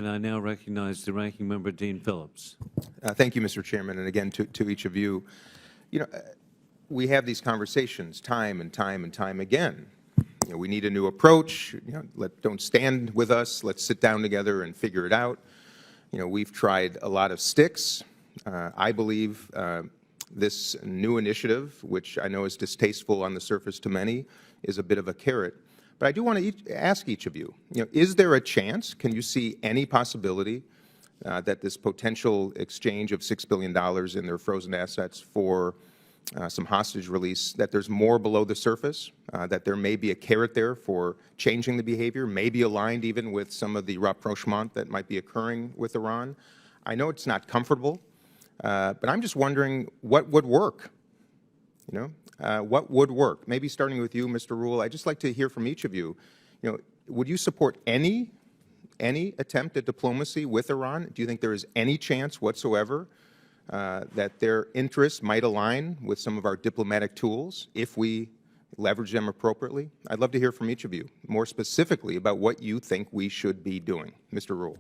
And I now recognize the Ranking Member, Dean Phillips. Thank you, Mr. Chairman, and again to each of you. We have these conversations time and time and time again. We need a new approach. Don't stand with us. Let's sit down together and figure it out. We've tried a lot of sticks. I believe this new initiative, which I know is distasteful on the surface to many, is a bit of a carrot. But I do want to ask each of you, is there a chance, can you see any possibility that this potential exchange of $6 billion in their frozen assets for some hostage release, that there's more below the surface, that there may be a carrot there for changing the behavior, maybe aligned even with some of the rapprochement that might be occurring with Iran? I know it's not comfortable, but I'm just wondering what would work, what would work? Maybe starting with you, Mr. Rule, I'd just like to hear from each of you. Would you support any attempt at diplomacy with Iran? Do you think there is any chance whatsoever that their interests might align with some of our diplomatic tools if we leverage them appropriately? I'd love to hear from each of you more specifically about what you think we should be doing. Mr. Rule.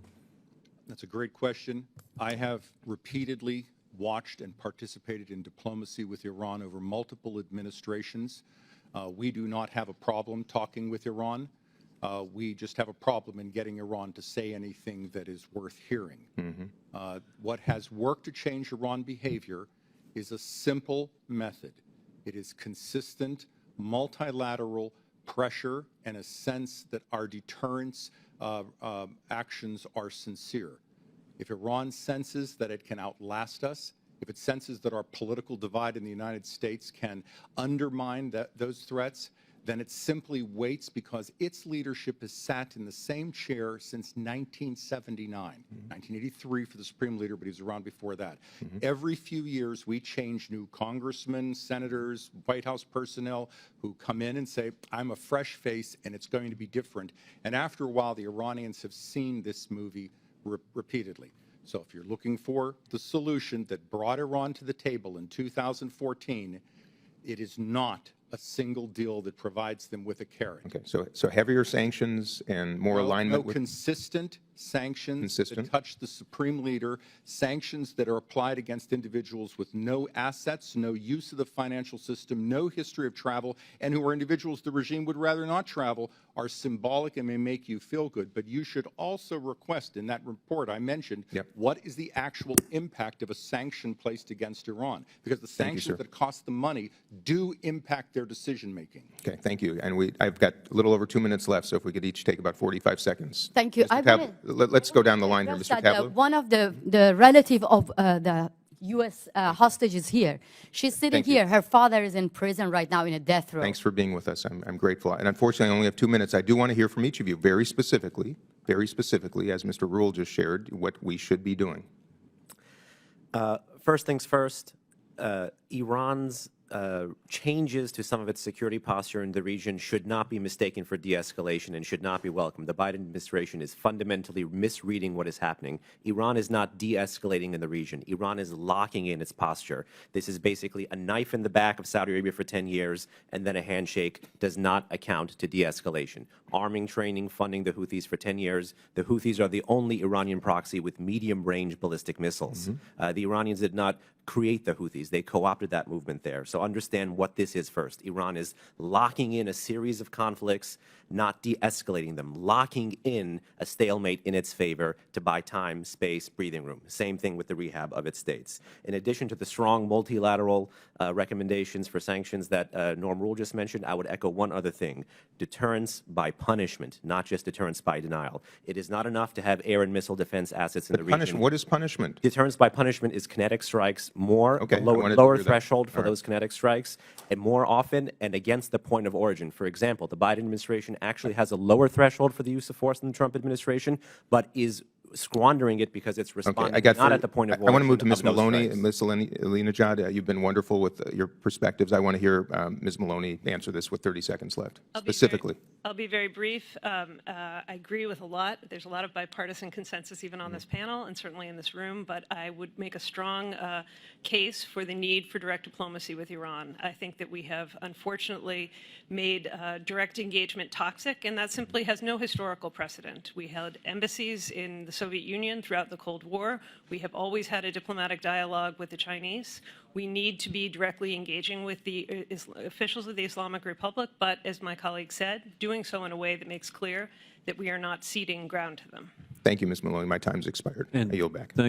That's a great question. I have repeatedly watched and participated in diplomacy with Iran over multiple administrations. We do not have a problem talking with Iran. We just have a problem in getting Iran to say anything that is worth hearing. What has worked to change Iran behavior is a simple method. It is consistent, multilateral pressure and a sense that our deterrence actions are sincere. If Iran senses that it can outlast us, if it senses that our political divide in the United States can undermine those threats, then it simply waits, because its leadership has sat in the same chair since 1979, 1983 for the Supreme Leader, but he was around before that. Every few years, we change new congressmen, senators, White House personnel who come in and say, I'm a fresh face and it's going to be different. And after a while, the Iranians have seen this movie repeatedly. So if you're looking for the solution that brought Iran to the table in 2014, it is not a single deal that provides them with a carrot. Okay, so heavier sanctions and more alignment with consistent sanctions that touch the Supreme Leader, sanctions that are applied against individuals with no assets, no use of the financial system, no history of travel, and who are individuals the regime would rather not travel, are symbolic and may make you feel good. But you should also request in that report I mentioned, what is the actual impact of a sanction placed against Iran? Because the sanctions that cost them money do impact their decision-making. Okay, thank you. And I've got a little over 2 minutes left, so if we could each take about 45 seconds. Thank you. Let's go down the line here, Mr. Kavler. One of the relative of the U.S. hostages here. She's sitting here. Her father is in prison right now in a death row. Thanks for being with us. I'm grateful. And unfortunately, I only have 2 minutes. I do want to hear from each of you very specifically, as Mr. Rule just shared, what we should be doing. First things first, Iran's changes to some of its security posture in the region should not be mistaken for de-escalation and should not be welcomed. The Biden administration is fundamentally misreading what is happening. Iran is not de-escalating in the region. Iran is locking in its posture. This is basically a knife in the back of Saudi Arabia for 10 years, and then a handshake does not account to de-escalation. Arming, training, funding the Houthis for 10 years. The Houthis are the only Iranian proxy with medium-range ballistic missiles. The Iranians did not create the Houthis. They co-opted that movement there. So understand what this is first. Iran is locking in a series of conflicts, not de-escalating them, locking in a stalemate in its favor to buy time, space, breathing room. Same thing with the rehab of its states. In addition to the strong multilateral recommendations for sanctions that Norm Rule just mentioned, I would echo one other thing. Deterrence by punishment, not just deterrence by denial. It is not enough to have air and missile defense assets in the region. What is punishment? Deterrence by punishment is kinetic strikes, lower threshold for those kinetic strikes, and more often and against the point of origin. For example, the Biden administration actually has a lower threshold for the use of force than the Trump administration, but is squandering it because it's responding not at the point of origin. I want to move to Ms. Maloney and Ms. Alinejad. You've been wonderful with your perspectives. I want to hear Ms. Maloney answer this with 30 seconds left, specifically. I'll be very brief. I agree with a lot. There's a lot of bipartisan consensus even on this panel and certainly in this room, but I would make a strong case for the need for direct diplomacy with Iran. I think that we have unfortunately made direct engagement toxic, and that simply has no historical precedent. We held embassies in the Soviet Union throughout the Cold War. We have always had a diplomatic dialogue with the Chinese. We need to be directly engaging with the officials of the Islamic Republic, but as my colleague said, doing so in a way that makes clear that we are not ceding ground to them. Thank you, Ms. Maloney. My time's expired. I yield back. Thank